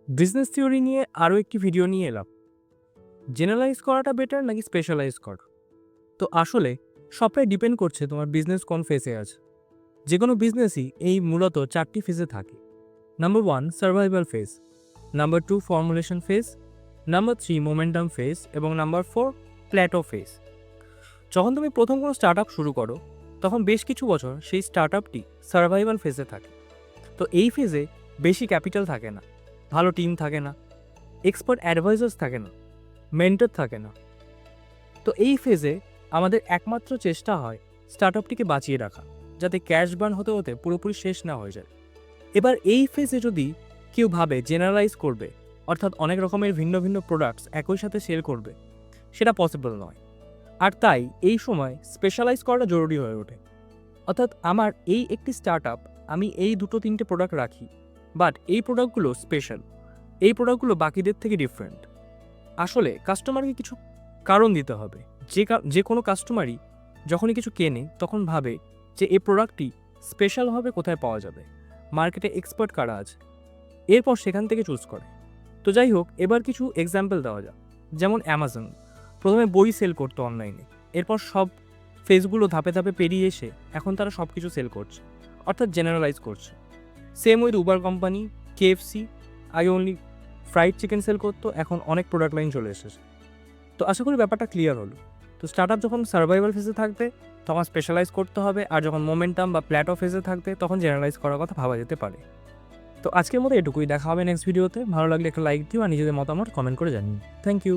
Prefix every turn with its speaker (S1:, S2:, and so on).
S1: Business theory নিয়ে আরও একটি ভিডিও নিয়ে এলাম। জেনারেলাইজ করাটা বেটার নাকি স্পেশালাইজ করা? তো আসলে সবটাই ডিপেন্ড করছে তোমার বিজনেস কোন ফেজে আছে। যে কোনো বিজনেসই এই মূলত 4টি ফেজে থাকে। Number 1 survival phase, number 2 formulation phase, number 3 momentum phase এবং নাম্বার 4 প্ল্যাটো ফেজ। যখন তুমি প্রথম কোনো স্টার্ট আপ শুরু করো তখন বেশ কিছু বছর সেই স্টার্ট আপটি সার্ভাইভাল ফেজে থাকে। তো এই ফেজে বেশি ক্যাপিটাল থাকে না, ভালো টিম থাকে না, এক্সপার্ট অ্যাডভাইজার্স থাকে না, মেন্টর থাকে না। তো এই ফেজে আমাদের একমাত্র চেষ্টা হয় স্টার্টআপটিকে বাঁচিয়ে রাখা, যাতে ক্যাশ বার্ন হতে হতে পুরোপুরি শেষ না হয়ে যায়। এবার এই ফেজে যদি কেউ ভাবে জেনারেলাইজ করবে, অর্থাৎ অনেক রকমের ভিন্ন ভিন্ন প্রোডাক্টস একই সাথে সেল করবে, সেটা পসিবল নয়। আর তাই এই সময় স্পেশালাইজ করাটা জরুরি হয়ে ওঠে। অর্থাৎ আমার এই একটি স্টার্টআপ, আমি এই 2-3টে প্রোডাক্ট রাখি, বাট এই প্রোডাক্টগুলো স্পেশাল, এই প্রোডাক্টগুলো বাকিদের থেকে ডিফারেন্ট। আসলে কাস্টমারকে কিছু কারণ দিতে হবে। যে কোনো কাস্টমারই যখনই কিছু কেনে তখন ভাবে যে এই প্রোডাক্টটি স্পেশালভাবে কোথায় পাওয়া যাবে, মার্কেটে এক্সপার্ট কারা আছে, এরপর সেখান থেকে চুজ করে। তো যাই হোক, এবার কিছু এক্সাম্পল দেওয়া যাক। যেমন অ্যামাজন প্রথমে বই সেল করতো অনলাইনে, এরপর সব ফেজগুলো ধাপে ধাপে পেরিয়ে এসে এখন তারা সব কিছু সেল করছে, অর্থাৎ জেনারেলাইজ করছে। Same with Uber company, KFC আগে অনলি ফ্রাইড চিকেন সেল করতো, এখন অনেক প্রোডাক্ট লাইন চলে এসেছে। তো আশা করি ব্যাপারটা ক্লিয়ার হলো। তো স্টার্টআপ যখন সার্ভাইভাল ফেজে থাকবে তখন স্পেশালাইজ করতে হবে, আর যখন মোমেন্টাম বা প্ল্যাটো ফেজে থাকবে তখন জেনারেলাইজ করার কথা ভাবা যেতে পারে। তো আজকের মতো এটুকুই, দেখা হবে নেক্সট ভিডিওতে। ভালো লাগলে একটা লাইক দিও আর নিজেদের মতামত কমেন্ট করে জানিও। Thank you.